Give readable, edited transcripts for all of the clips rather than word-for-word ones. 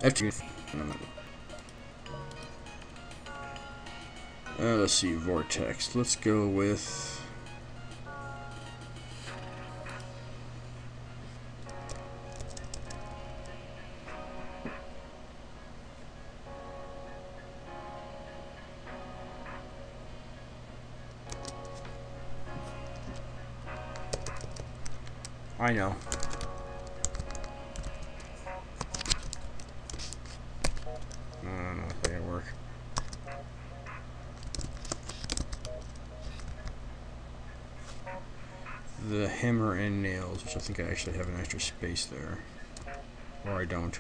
FTL. Let's see, Vortex. Let's go with... I know. I don't know if that'll work. The hammer and nails, which I think I actually have an extra space there. Or I don't.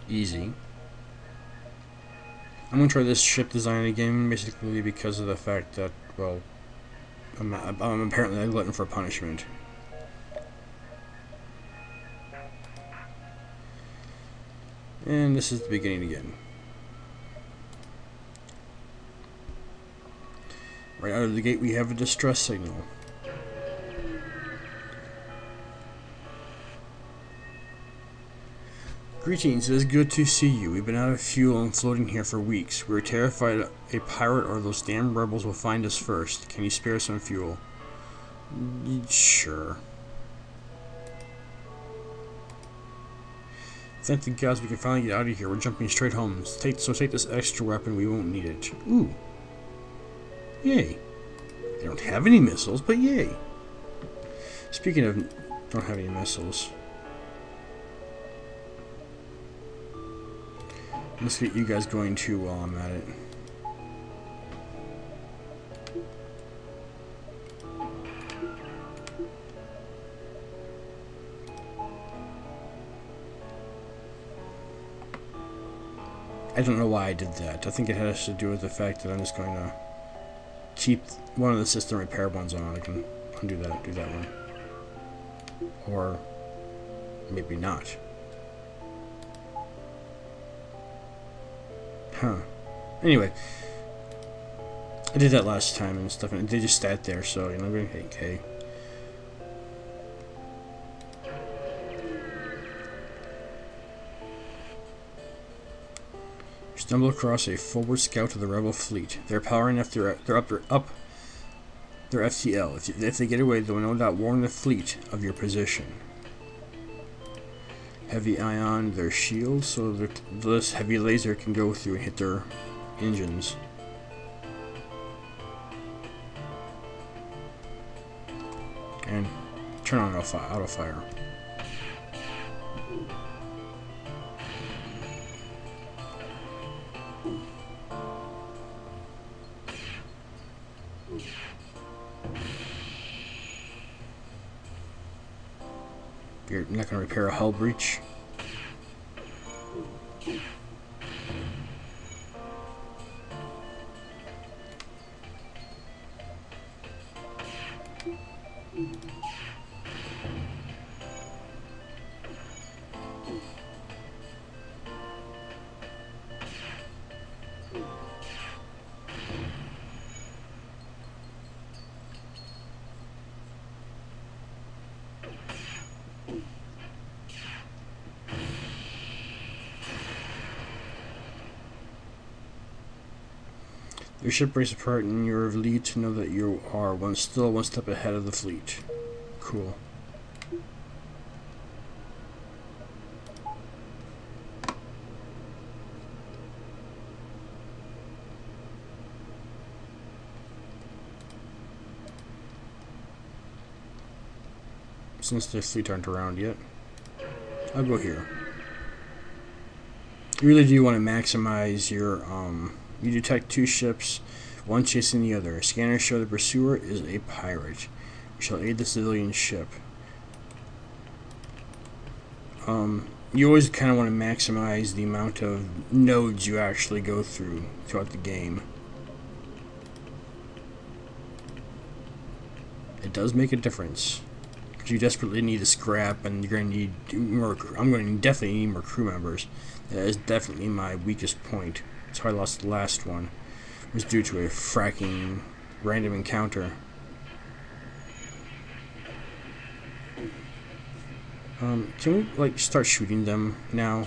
Easy. I'm gonna try this ship design again, basically because of the fact that, well, I'm apparently a glutton for punishment. And this is the beginning again. Right out of the gate we have a distress signal. Greetings, it is good to see you. We've been out of fuel and floating here for weeks. We're terrified a pirate or those damn rebels will find us first. Can you spare some fuel? Sure. Thank the gods we can finally get out of here. We're jumping straight home. So take this extra weapon, we won't need it. Ooh. Yay. They don't have any missiles, but yay. Speaking of don't have any missiles, let's get you guys going too while I'm at it. I don't know why I did that. I think it has to do with the fact that I'm just going to keep one of the system repair ones on. I can undo that, do that one. Or maybe not. Huh. Anyway, I did that last time and stuff, and they just sat there, so, you know, okay. Stumble across a forward scout of the rebel fleet. They're powering up their FTL. If they get away, they will no doubt warn the fleet of your position. Heavy ion their shields, so this heavy laser can go through and hit their engines. And turn on auto fire. You're not going to repair a hull breach. Your ship breaks apart and you're relieved to know that you are still one step ahead of the fleet. Cool. Since the fleet aren't around yet, I'll go here. You really do want to maximize your You detect two ships, one chasing the other. Scanners show the pursuer is a pirate. We shall aid the civilian ship. You always kind of want to maximize the amount of nodes you actually go through throughout the game. It does make a difference. Because you desperately need a scrap, and you're going to need more. I'm going to definitely need more crew members. That is definitely my weakest point. That's how I lost the last one. It was due to a fracking random encounter. Can we, like, start shooting them now?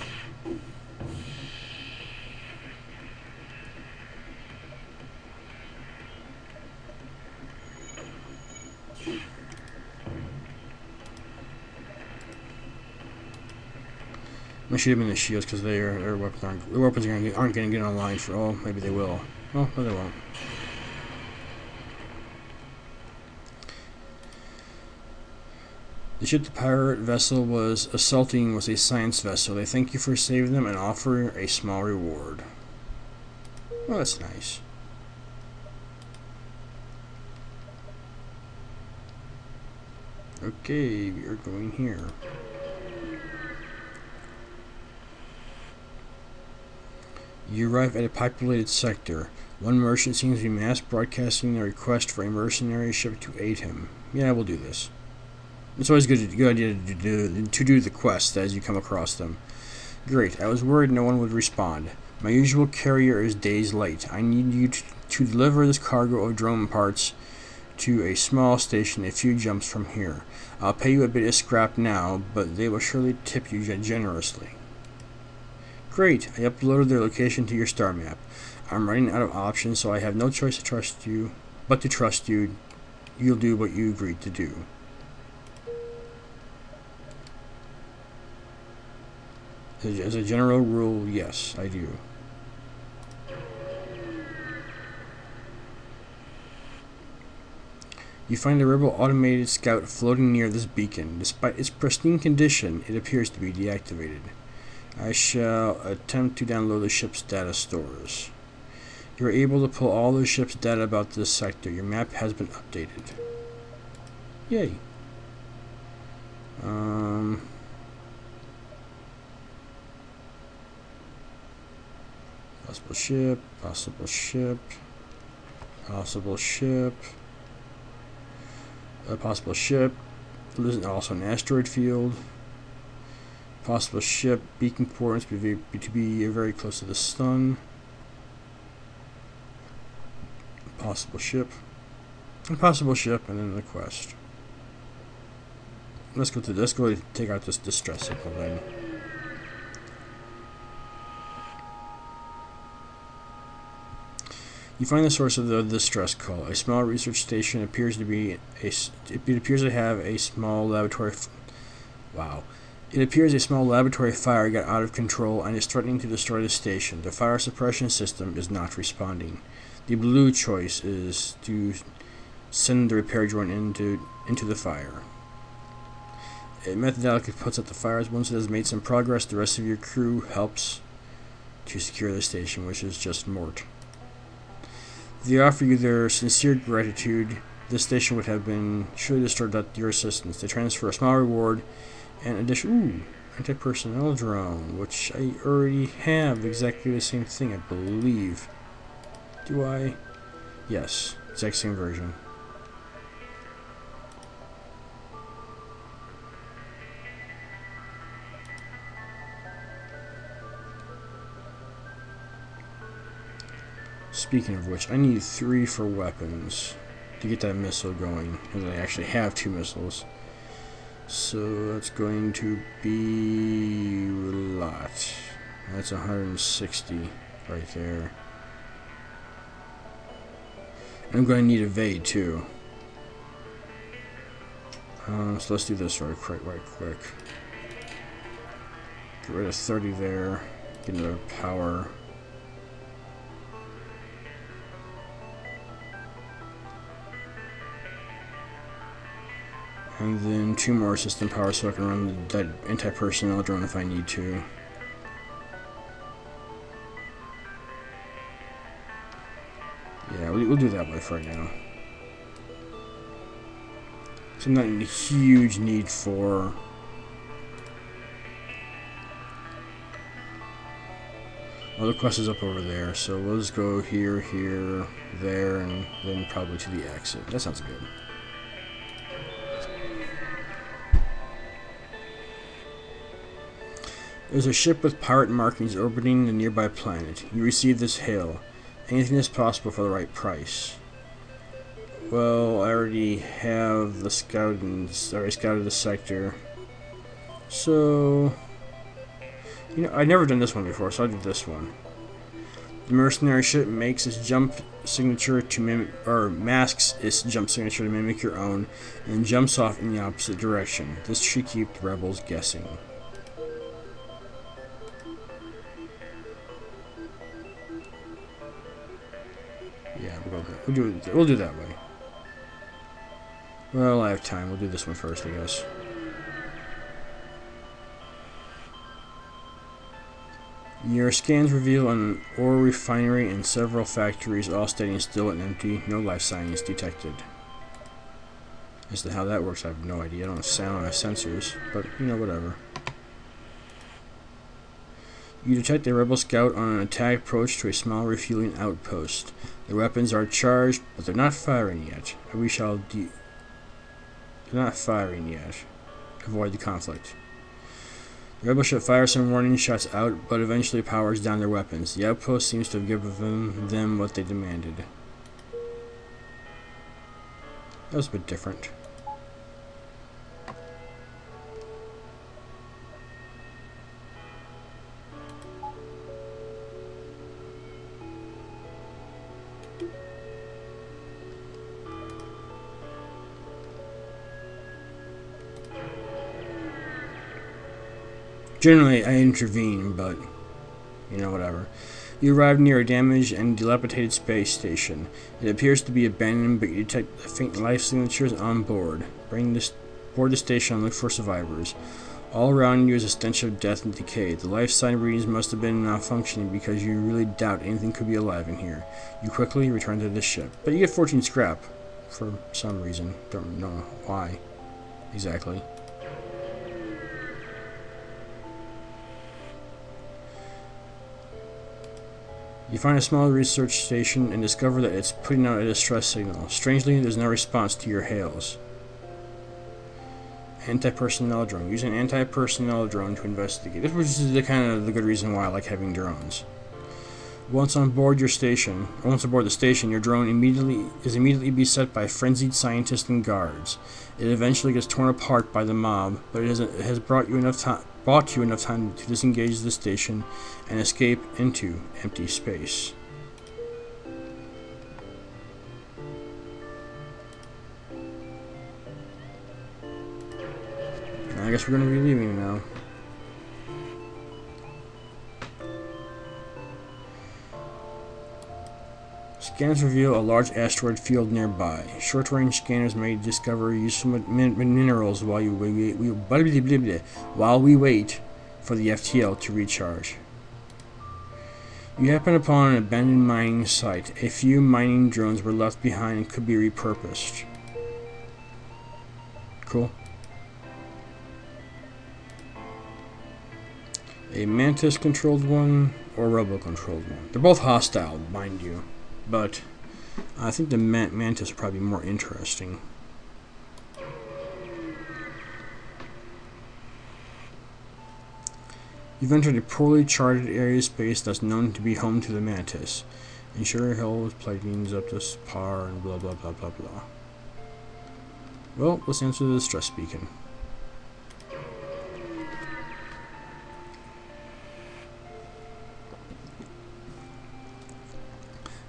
I shoot them in the shields because their weapons aren't going to get online for. Oh, maybe they will. Oh, no, they won't. The ship the pirate vessel was assaulting was a science vessel. They thank you for saving them and offer a small reward. Oh, that's nice. Okay, we are going here. You arrive at a populated sector. One merchant seems to be mass broadcasting a request for a mercenary ship to aid him. Yeah, we'll do this. It's always good idea to do the quests as you come across them. Great, I was worried no one would respond. My usual carrier is days late. I need you to deliver this cargo of drone parts to a small station a few jumps from here. I'll pay you a bit of scrap now, but they will surely tip you generously. Great, I uploaded their location to your star map. I'm running out of options, so I have no choice to trust you, but to trust you. You'll do what you agreed to do. As a general rule, yes, I do. You find a rebel automated scout floating near this beacon. Despite its pristine condition, it appears to be deactivated. I shall attempt to download the ship's data stores. You are able to pull all the ship's data about this sector. Your map has been updated. Yay. Possible ship, possible ship, possible ship, a possible ship. There's also an asteroid field. Possible ship, beacon coordinates to be very close to the sun. Possible ship, impossible ship, and then the quest. Let's go take out this distress signal then. You find the source of the distress call. A small research station appears to have a small laboratory. Wow. It appears a small laboratory fire got out of control and is threatening to destroy the station. The fire suppression system is not responding. The blue choice is to send the repair drone into the fire. It methodically puts out the fires. Once it has made some progress, the rest of your crew helps to secure the station, which is just Mort. They offer you their sincere gratitude. This station would have been surely destroyed without your assistance. They transfer a small reward and addition. Anti-personnel drone, which I already have exactly the same thing, I believe. Do I? Yes, exact same version. Speaking of which, I need 3 for weapons to get that missile going, because I actually have 2 missiles. So that's going to be a lot. That's 160 right there. And I'm going to need evade too. So let's do this right quick. Get rid of 30 there. Get another power. And then 2 more system power so I can run that anti-personnel drone if I need to. Yeah, we'll do that way for right now. So I'm not in a huge need for... Well, the quest is up over there, so we'll just go here, there, and then probably to the exit. That sounds good. There's a ship with pirate markings orbiting a nearby planet. You receive this hail. Anything is possible for the right price. Well, I already have the scouted the sector. So, you know, I've never done this one before, so I'll do this one. The mercenary ship makes its jump signature to mimic, or masks its jump signature to mimic your own, and jumps off in the opposite direction. This should keep the rebels guessing. Yeah, we'll do it that way. Well, I have time. We'll do this one first, I guess. Your scans reveal an ore refinery and several factories, all standing still and empty. No life signs detected. As to how that works, I have no idea. I don't sound on sensors, but you know, whatever. You detect a rebel scout on an attack approach to a small refueling outpost. Their weapons are charged, but they're not firing yet. They're not firing yet. Avoid the conflict. The rebel ship fires some warning shots out, but eventually powers down their weapons. The outpost seems to have given them what they demanded. That was a bit different. Generally, I intervene, but, you know, whatever. You arrive near a damaged and dilapidated space station. It appears to be abandoned, but you detect faint life signatures on board. Board the station and look for survivors. All around you is a stench of death and decay. The life sign readings must have been malfunctioning because you really doubt anything could be alive in here. You quickly return to the ship. But you get 14 scrap, for some reason. Don't know why exactly. You find a small research station and discover that it's putting out a distress signal. Strangely, there's no response to your hails. Anti-personnel drone. Use an anti-personnel drone to investigate. This was the kind of the good reason why I like having drones. Once on board the station, your drone is immediately beset by frenzied scientists and guards. It eventually gets torn apart by the mob, but it has brought you enough time to disengage the station and escape into empty space. I guess we're going to be leaving now. Scans reveal a large asteroid field nearby. Short-range scanners may discover useful minerals while we wait for the FTL to recharge. You happen upon an abandoned mining site. A few mining drones were left behind and could be repurposed. Cool. A Mantis-controlled one or Robo-controlled one. They're both hostile, mind you. But I think the Mantis are probably more interesting. You've entered a poorly charted area of space that's known to be home to the Mantis. Ensure hell with plugins up to par and blah blah blah blah blah. Well, let's answer the distress beacon.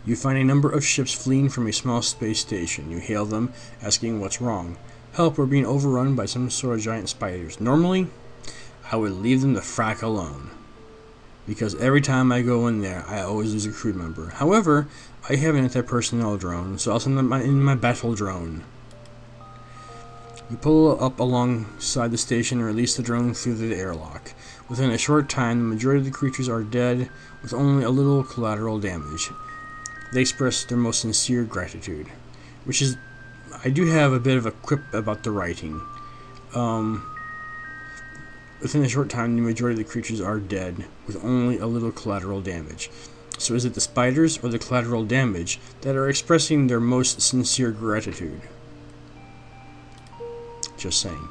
You find a number of ships fleeing from a small space station. You hail them, asking what's wrong. Help, we're being overrun by some sort of giant spiders. Normally, I would leave them to frack alone, because every time I go in there, I always lose a crew member. However, I have an anti-personnel drone, so I'll send them in my battle drone. You pull up alongside the station and release the drone through the airlock. Within a short time, the majority of the creatures are dead, with only a little collateral damage. They express their most sincere gratitude, which is, I do have a bit of a quip about the writing. Within a short time, the majority of the creatures are dead, with only a little collateral damage. So is it the spiders or the collateral damage that are expressing their most sincere gratitude? Just saying.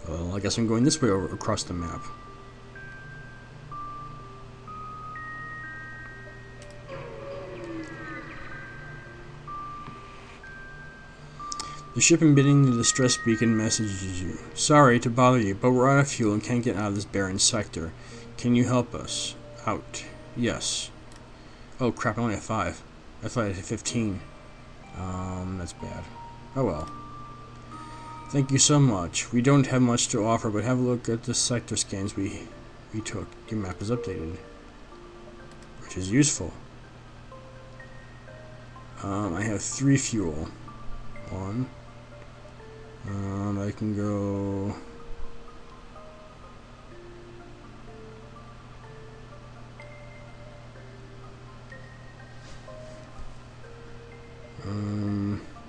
Well, I guess I'm going this way across the map. The ship emitting the distress beacon messages you. Sorry to bother you, but we're out of fuel and can't get out of this barren sector. Can you help us out? Yes. Oh crap, I only have 5. I thought I had 15. That's bad. Oh well. Thank you so much. We don't have much to offer, but have a look at the sector scans we took. Your map is updated, which is useful. I have 3 fuel. 1. I can go.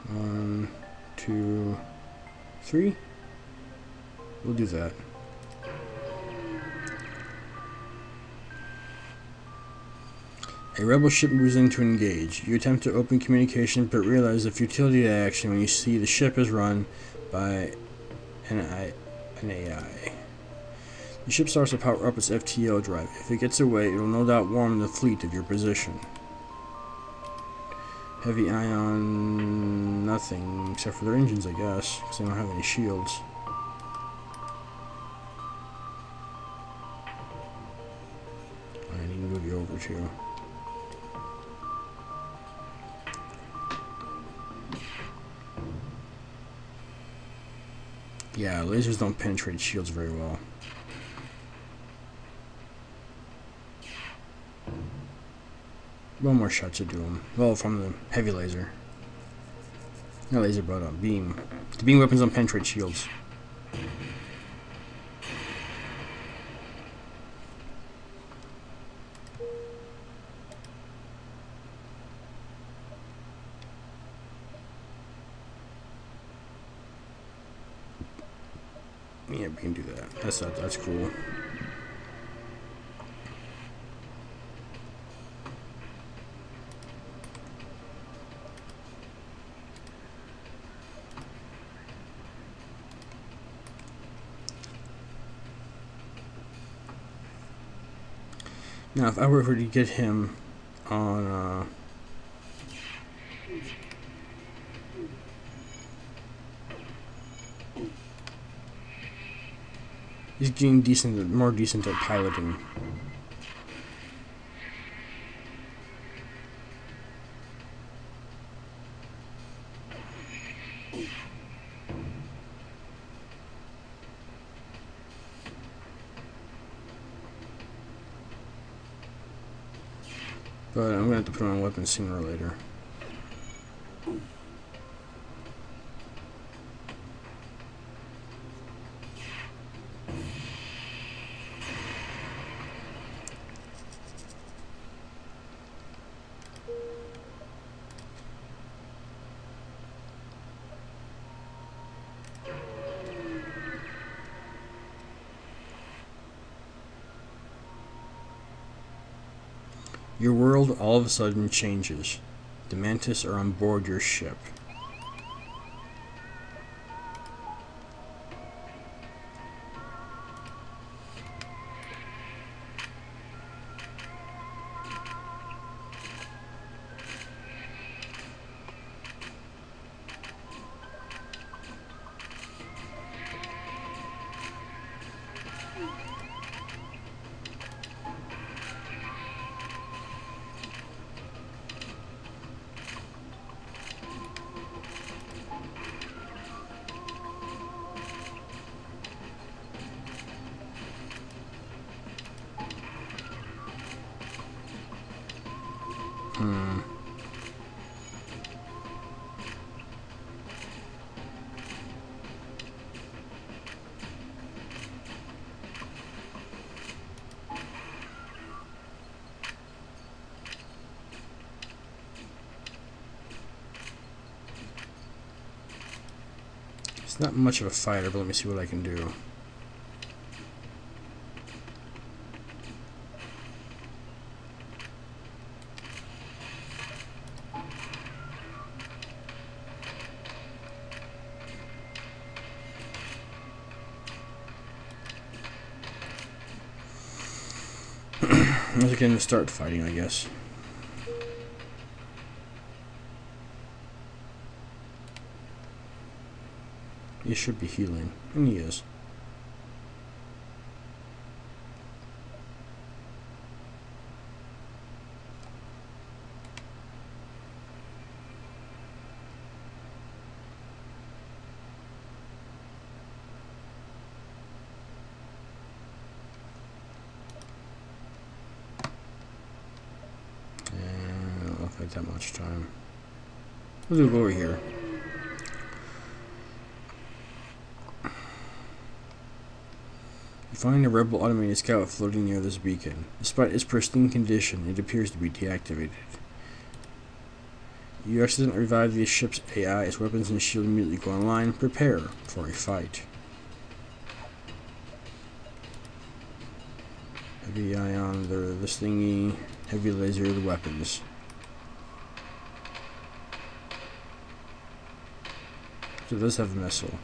One, 2, 3. We'll do that. A rebel ship moves in to engage. You attempt to open communication, but realize the futility of action when you see the ship is run by an AI. The ship starts to power up its FTL drive. If it gets away, it will no doubt warn the fleet of your position. Heavy ion, nothing except for their engines, I guess, because they don't have any shields. I need to move you over to. Yeah, lasers don't penetrate shields very well. One more shot to do them. Well, from the heavy laser. Not laser, but beam. The beam weapons don't penetrate shields. Yeah, we can do that. That's cool. Now, if I were to get him on, he's getting more decent at piloting. But I'm gonna have to put on weapons sooner or later. Your world all of a sudden changes. The Mantis are on board your ship. It's not much of a fighter, but let me see what I can do. Let's get him to start fighting, I guess. He should be healing. And he is. That much time. We'll go over here. You find a rebel automated scout floating near this beacon. Despite its pristine condition, it appears to be deactivated. You accidentally revive the ship's AI. Its weapons and shield immediately go online. Prepare for a fight. Heavy ion, this thingy. Heavy laser, the weapons. So it does have a missile.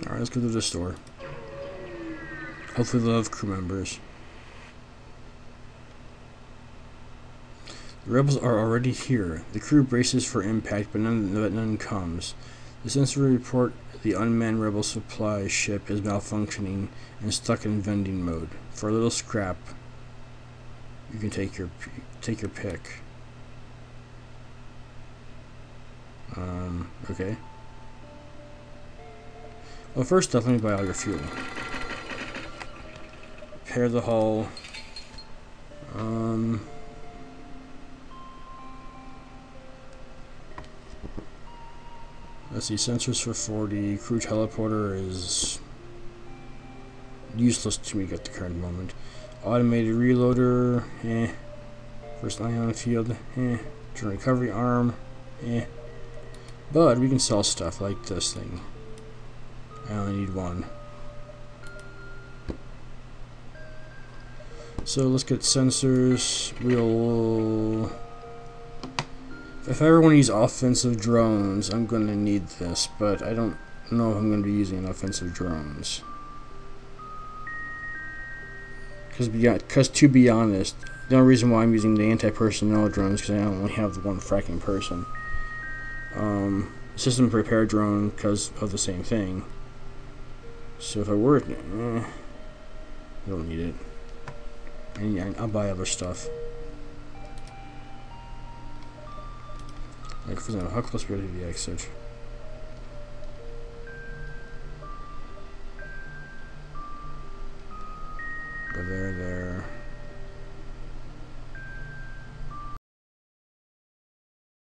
Alright, let's go to the store. Hopefully they'll have crew members. The rebels are already here. The crew braces for impact, but none comes. The sensor report the unmanned rebel supply ship is malfunctioning and stuck in vending mode. For a little scrap, you can take your pick. Okay. Well, first off, let me buy all your fuel. Repair the hull. Let's see, sensors for 40. Crew teleporter is useless to me at the current moment. Automated reloader, First ion field, Drone recovery arm, But we can sell stuff like this thing. I only need one. So let's get sensors. If I ever want to use offensive drones, I'm going to need this, but I don't know if I'm going to be using offensive drones. Because to be honest, the only reason why I'm using the anti-personnel drones is because I only have the one fracking person. System repair drone because of the same thing. So if I were I don't need it. And yeah, I'll buy other stuff. Like for example, how close we are to the exit? Go there, there.